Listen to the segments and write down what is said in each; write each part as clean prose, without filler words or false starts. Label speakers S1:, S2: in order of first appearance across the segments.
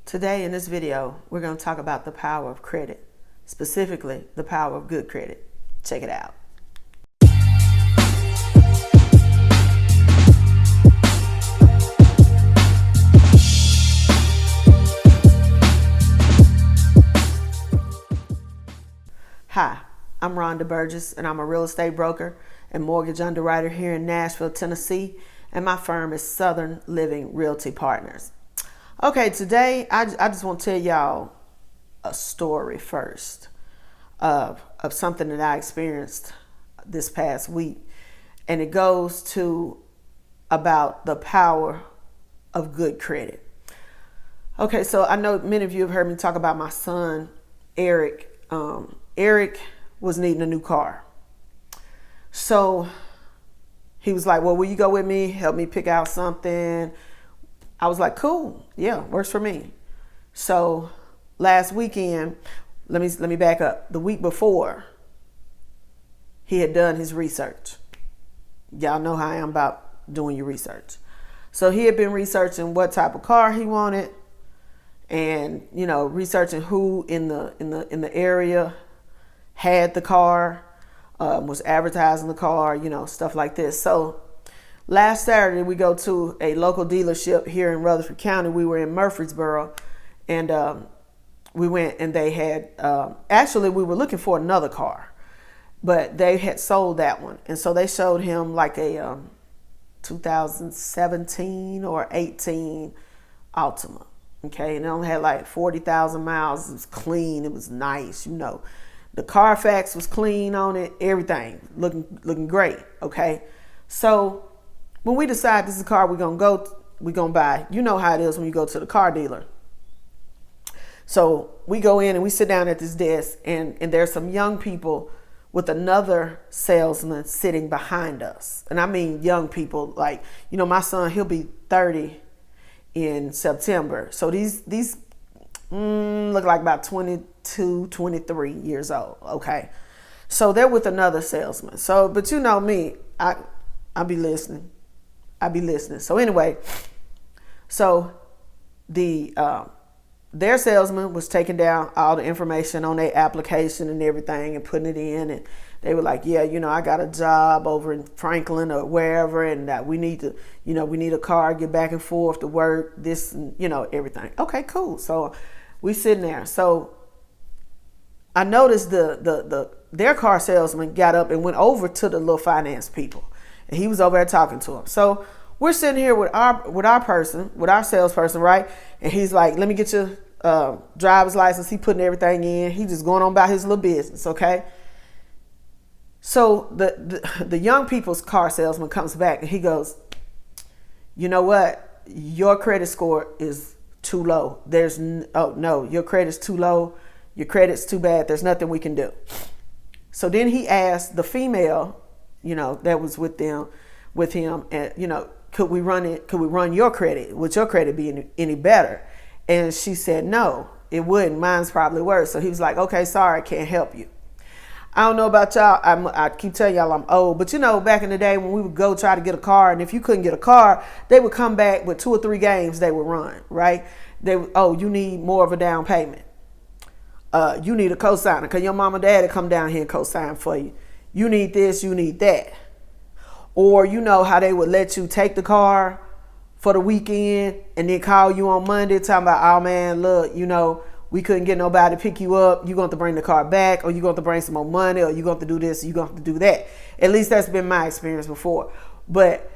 S1: Today in this video, we're going to talk about the power of credit, specifically the power of good credit. Check it out. Hi, I'm Rhonda Burgess, and I'm a real estate broker and mortgage underwriter here in Nashville, Tennessee, and my firm is Southern Living Realty Partners. Okay, today I just want to tell y'all a story first of something that I experienced this past week, and it goes to about the power of good credit. Okay, so I know many of you have heard me talk about my son, Eric. Eric was needing a new car. So he was like, well, will you go with me? Help me pick out something. I was like, cool. Yeah, works for me. So last weekend, let me back up. The week before, he had done his research. Y'all know how I am about doing your research. So he had been researching what type of car he wanted, and researching who in the area had the car, was advertising the car, stuff like this. So last Saturday, we go to a local dealership here in Rutherford County. We were in Murfreesboro, and we went, and they had, actually we were looking for another car, but they had sold that one. And so they showed him like a 2017 or 18 Altima. Okay, and it only had like 40,000 miles. It was clean. It was nice. The Carfax was clean on it. Everything looking great. Okay, so when we decide this is the car we're gonna buy, you know how it is when you go to the car dealer. So we go in and we sit down at this desk, and there's some young people with another salesman sitting behind us. And I mean young people, like, my son, he'll be 30 in September. So these look like about 22, 23 years old. Okay. So they're with another salesman. So, but you know me, I'll be listening. So anyway, so their salesman was taking down all the information on their application and everything and putting it in, and they were like, yeah, I got a job over in Franklin or wherever, and we need a car, get back and forth to work, this, and, everything. Okay, cool. So we sitting there. So I noticed their car salesman got up and went over to the little finance people, and he was over there talking to them. So we're sitting here with our salesperson, right? And he's like, let me get your driver's license. He putting everything in. He just going on about his little business, okay? So the young people's car salesman comes back, and he goes, you know what? Your credit score is too low. No, your credit's too low. Your credit's too bad. There's nothing we can do. So then he asked the female, that was with him, and could we run your credit? Would your credit be any better? And she said, no, it wouldn't. Mine's probably worse. So he was like, okay, sorry, I can't help you. I don't know about y'all. I keep telling y'all I'm old, but back in the day when we would go try to get a car, and if you couldn't get a car, they would come back with 2 or 3 games they would run, right? You need more of a down payment. You need a cosigner because your mom and dad will come down here and cosign for you. You need this, you need that. Or how they would let you take the car for the weekend and then call you on Monday talking about, oh man, look, we couldn't get nobody to pick you up. You're going to have to bring the car back, or you're going to have to bring some more money, or you're going to have to do this, or you're going to have to do that. At least that's been my experience before. But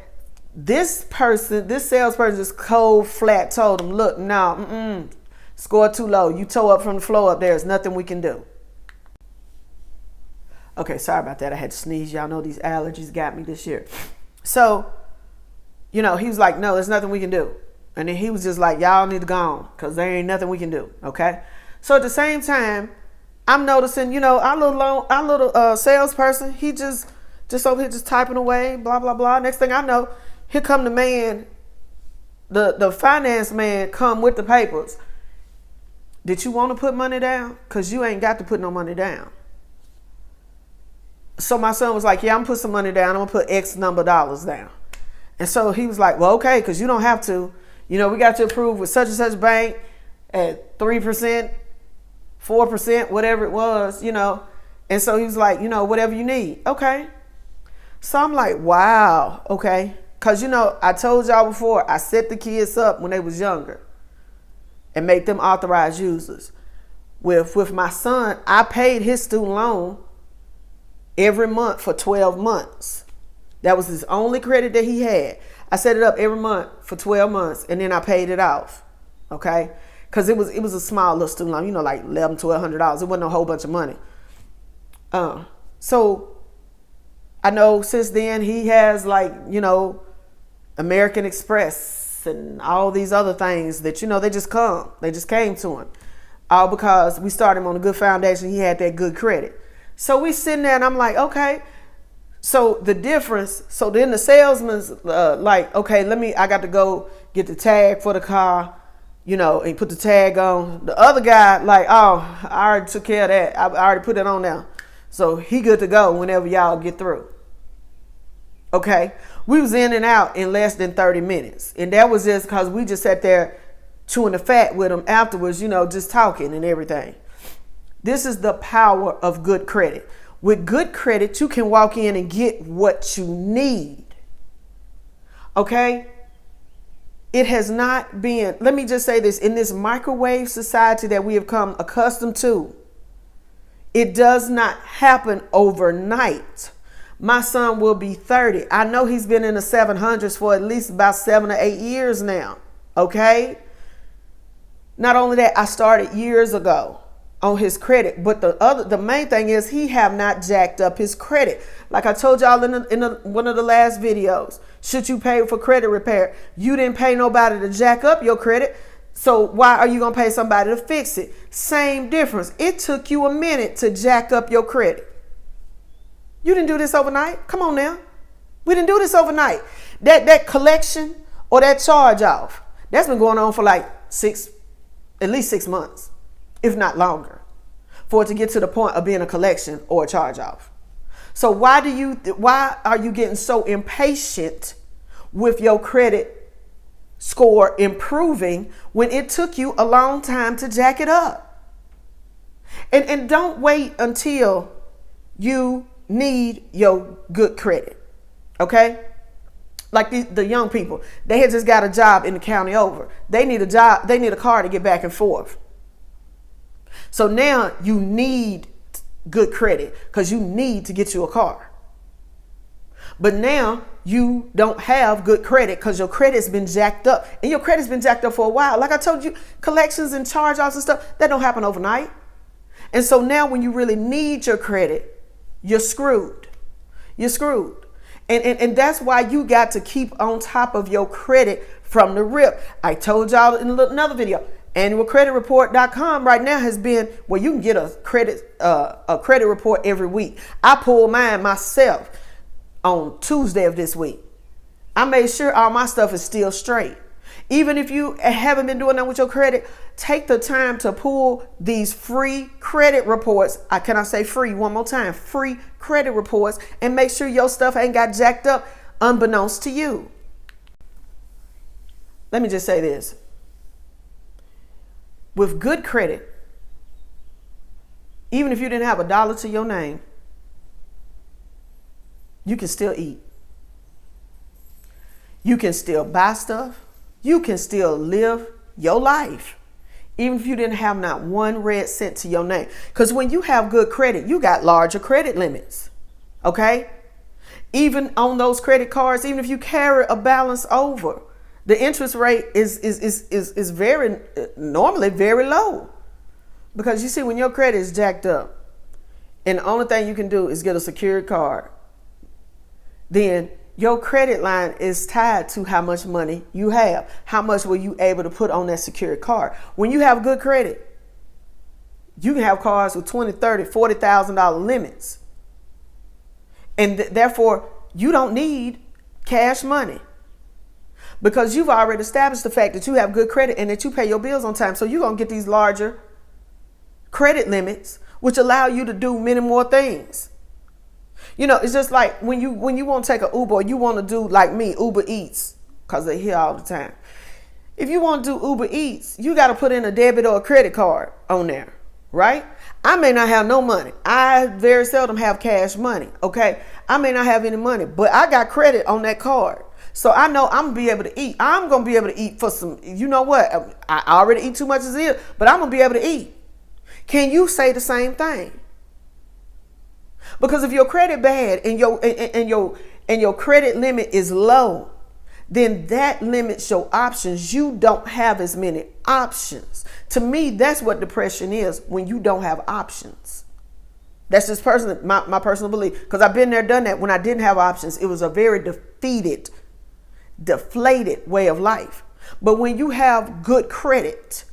S1: this salesperson just cold flat told him, look, no, score too low. You tow up from the floor up there. There's nothing we can do. Okay, sorry about that. I had to sneeze. Y'all know these allergies got me this year. So, he was like, no, there's nothing we can do. And then he was just like, y'all need to go on because there ain't nothing we can do. Okay. So at the same time, I'm noticing, our little salesperson, he just over here just typing away, blah, blah, blah. Next thing I know, here come the man, the finance man come with the papers. Did you want to put money down? Because you ain't got to put no money down. So my son was like, yeah, I'm going to put some money down. I'm going to put X number of dollars down. And so he was like, well, okay, because you don't have to. We got you approved with such and such bank. at 3%, 4%, whatever it was, And so he was like, whatever you need. Okay. So I'm like, wow. Okay. Because, I told y'all before, I set the kids up when they was younger and make them authorized users. With my son, I paid his student loan every month for 12 months. That was his only credit that he had. I set it up every month for 12 months and then I paid it off. Okay? Because it was a small little student loan, like $1,100 to $1,200. It wasn't a whole bunch of money. So I know since then he has American Express and all these other things that, they just came to him. All because we started him on a good foundation. He had that good credit. So we sitting there and I'm like, okay. So the difference, so then the salesman's okay, I got to go get the tag for the car, and put the tag on. The other guy, I already took care of that. I already put it on now. So he good to go whenever y'all get through. Okay. We was in and out in less than 30 minutes. And that was just because we just sat there chewing the fat with him afterwards, just talking and everything. This is the power of good credit. With good credit, you can walk in and get what you need. Okay? It has not been, let me just say this, in this microwave society that we have come accustomed to, it does not happen overnight. My son will be 30. I know he's been in the 700s for at least about 7 or 8 years now. Okay? Not only that, I started years ago on his credit, but the main thing is he have not jacked up his credit. Like I told y'all in one of the last videos, should you pay for credit repair? You didn't pay nobody to jack up your credit, so why are you gonna pay somebody to fix it? Same difference. It took you a minute to jack up your credit. You didn't do this overnight. Come on now, we didn't do this overnight. That collection or that charge off, that's been going on for at least 6 months, if not longer, for it to get to the point of being a collection or a charge off. So why are you getting so impatient with your credit score improving when it took you a long time to jack it up? And don't wait until you need your good credit. Okay? Like the young people, they had just got a job in the county over. They need a job. They need a car to get back and forth. So now you need good credit because you need to get you a car. But now you don't have good credit because your credit's been jacked up. And your credit's been jacked up for a while. Like I told you, collections and charge-offs and stuff, that don't happen overnight. And so now when you really need your credit, you're screwed. You're screwed. And that's why you got to keep on top of your credit from the rip. I told y'all in another video, annualcreditreport.com right now has been where you can get a credit report every week. I pulled mine myself on Tuesday of this week. I made sure all my stuff is still straight. Even if you haven't been doing that with your credit, take the time to pull these free credit reports. Can I say free one more time? Free credit reports, and make sure your stuff ain't got jacked up unbeknownst to you. Let me just say this. With good credit, even if you didn't have $1 to your name, you can still eat. You can still buy stuff. You can still live your life, even if you didn't have not one red cent to your name. Because when you have good credit, you got larger credit limits. Okay? Even on those credit cards, even if you carry a balance over, the interest rate is very normally very low. Because you see, when your credit is jacked up and the only thing you can do is get a secured card, then your credit line is tied to how much money you have. How much were you able to put on that secured card? When you have good credit, you can have cards with $20,000, $30,000, $40,000 limits. And therefore, you don't need cash money. Because you've already established the fact that you have good credit and that you pay your bills on time. So you're going to get these larger credit limits, which allow you to do many more things. You know, it's just like when you want to take an Uber, or you want to do like me, Uber Eats, because they're here all the time. If you want to do Uber Eats, you got to put in a debit or a credit card on there, right? I may not have no money. I very seldom have cash money, okay? I may not have any money, but I got credit on that card. So I know I'm going to be able to eat. I'm going to be able to eat for some, you know what? I already eat too much as is, but I'm going to be able to eat. Can you say the same thing? Because if your credit bad and your credit limit is low, then that limits your options. You don't have as many options. To me, that's what depression is, when you don't have options. That's just my personal belief, because I've been there, done that. When I didn't have options, it was a very deflated way of life. But when you have good credit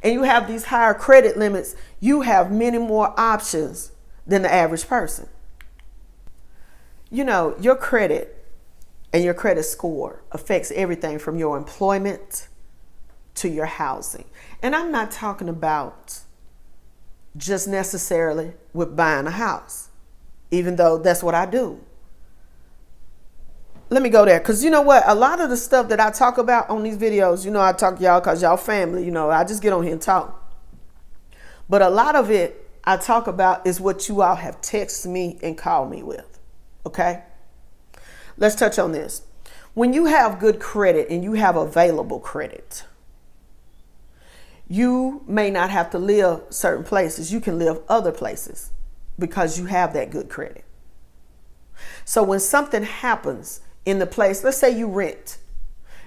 S1: and you have these higher credit limits, you have many more options than the average person. You know, your credit and your credit score affects everything from your employment to your housing. And I'm not talking about just necessarily with buying a house, even though that's what I do. Let me go there, because you know what? A lot of the stuff that I talk about on these videos, you know, I talk to y'all because y'all family, you know, I just get on here and talk. But a lot of it I talk about is what you all have texted me and called me with. Okay? Let's touch on this. When you have good credit and you have available credit, you may not have to live certain places. You can live other places because you have that good credit. So when something happens in the place, let's say you rent,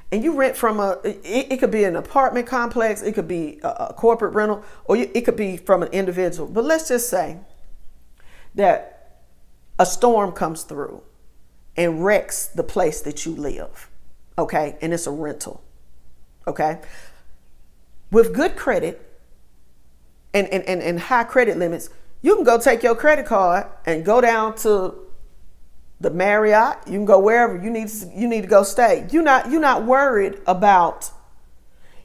S1: and you rent from it could be an apartment complex, it could be a corporate rental, or it could be from an individual. But let's just say that a storm comes through and wrecks the place that you live, okay? And it's a rental, okay? With good credit and high credit limits, you can go take your credit card and go down to the Marriott. You can go wherever you need to go stay. You're not worried about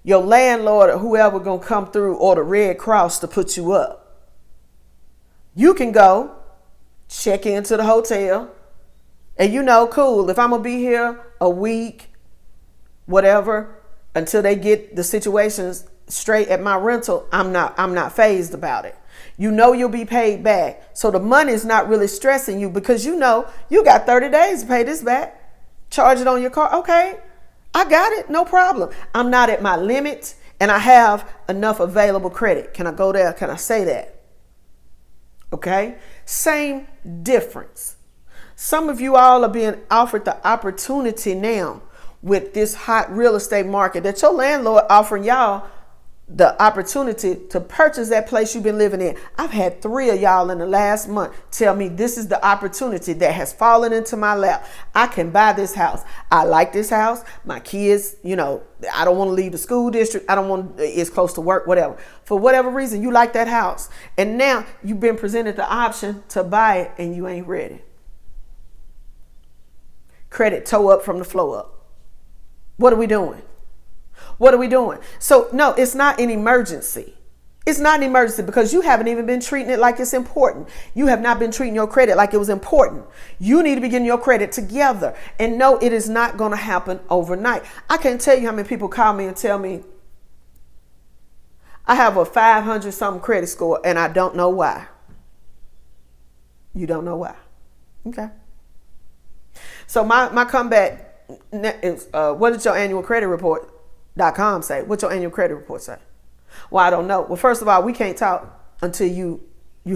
S1: your landlord or whoever gonna come through, or the Red Cross to put you up. You can go check into the hotel, and you know, cool, if I'm gonna be here a week, whatever, until they get the situations straight at my rental, I'm not fazed about it. You know you'll be paid back. So the money is not really stressing you, because you know you got 30 days to pay this back. Charge it on your car. Okay, I got it. No problem. I'm not at my limit and I have enough available credit. Can I go there? Can I say that? Okay, same difference. Some of you all are being offered the opportunity now with this hot real estate market that your landlord offering y'all the opportunity to purchase that place you've been living in. I've had 3 of y'all in the last month tell me this is the opportunity that has fallen into my lap. I can buy this house. I like this house. My kids, you know, I don't want to leave the school district. I don't want, it's close to work, whatever. For whatever reason, you like that house. And now you've been presented the option to buy it and you ain't ready. Credit toe up from the flow up. What are we doing? What are we doing? So no, it's not an emergency. It's not an emergency because you haven't even been treating it like it's important. You have not been treating your credit like it was important. You need to be getting your credit together. And no, it is not going to happen overnight. I can't tell you how many people call me and tell me I have a 500 something credit score and I don't know why. You don't know why. Okay. So my comeback is, what did your annual credit report.com say? What's your annual credit report say? Well, I don't know. Well, first of all, we can't talk until you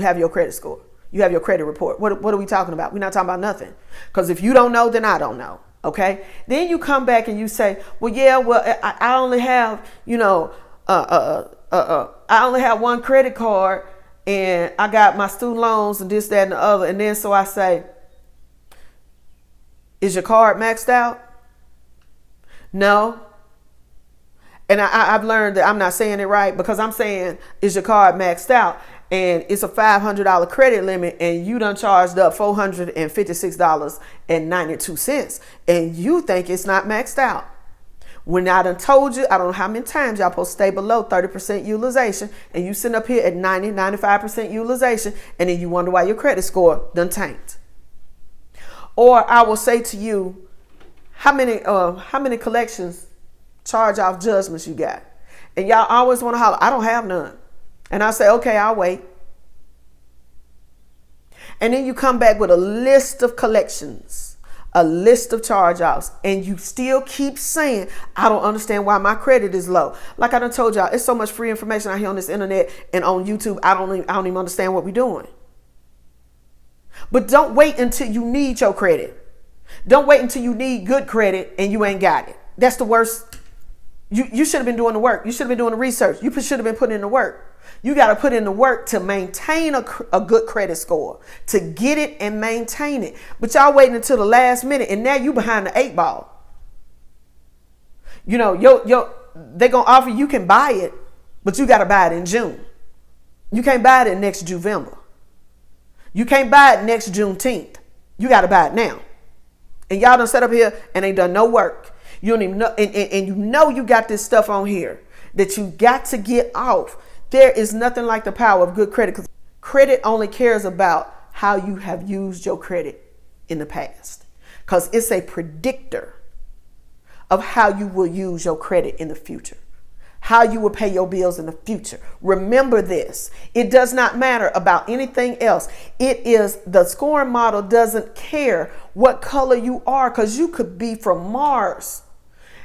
S1: have your credit score. You have your credit report. What are we talking about? We're not talking about nothing. Because if you don't know, then I don't know. Okay. Then you come back and you say, well, yeah, well, I only have, I only have one credit card and I got my student loans and this, that, and the other. And then so I say, is your card maxed out? No. And I've learned that I'm not saying it right because I'm saying, is your card maxed out? And it's a $500 credit limit and you done charged up $456.92 and you think it's not maxed out. When I done told you, I don't know how many times y'all supposed to stay below 30% utilization and you sitting up here at 95% utilization and then you wonder why your credit score done tanked. Or I will say to you, how many collections charge off judgments you got. And y'all always want to holler, I don't have none. And I say, okay, I'll wait. And then you come back with a list of collections, a list of charge-offs, and you still keep saying, I don't understand why my credit is low. Like I done told y'all, it's so much free information out here on this internet and on YouTube. I don't even understand what we're doing. But don't wait until you need your credit. Don't wait until you need good credit and you ain't got it. That's the worst. You should have been doing the work. You should have been doing the research. You should have been putting in the work. You got to put in the work to maintain a good credit score, to get it and maintain it. But y'all waiting until the last minute, and now you behind the 8 ball. You know, they're going to offer you can buy it, but you got to buy it in June. You can't buy it in next November. You can't buy it next Juneteenth. You got to buy it now. And y'all done set up here and ain't done no work. You don't even know, and you know you got this stuff on here that you got to get off. There is nothing like the power of good credit, because credit only cares about how you have used your credit in the past, because it's a predictor of how you will use your credit in the future, how you will pay your bills in the future. Remember this. It does not matter about anything else. It is the scoring model doesn't care what color you are, because you could be from Mars.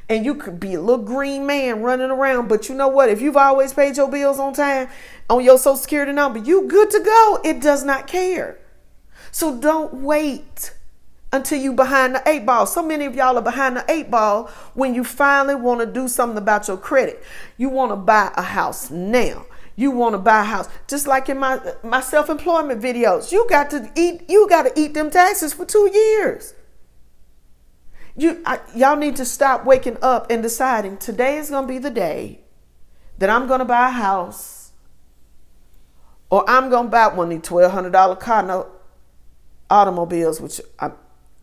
S1: And you could be a little green man running around. But you know what? If you've always paid your bills on time, on your Social Security number, you good to go. It does not care. So don't wait until you behind the 8 ball. So many of y'all are behind the 8 ball when you finally want to do something about your credit. You want to buy a house now. You want to buy a house. Just like in my self-employment videos. You got to eat them taxes for 2 years. Y'all need to stop waking up and deciding today is going to be the day that I'm going to buy a house, or I'm going to buy one of these $1,200 car note automobiles, which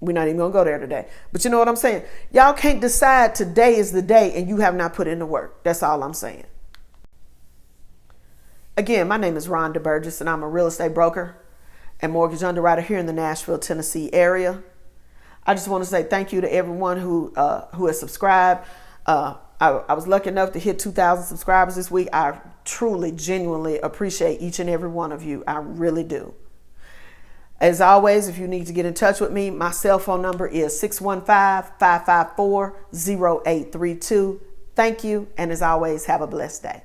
S1: we're not even going to go there today. But you know what I'm saying? Y'all can't decide today is the day and you have not put in the work. That's all I'm saying. Again, my name is Rhonda Burgess, and I'm a real estate broker and mortgage underwriter here in the Nashville, Tennessee area. I just want to say thank you to everyone who has subscribed. I was lucky enough to hit 2,000 subscribers this week. I truly, genuinely appreciate each and every one of you. I really do. As always, if you need to get in touch with me, my cell phone number is 615-554-0832. Thank you, and as always, have a blessed day.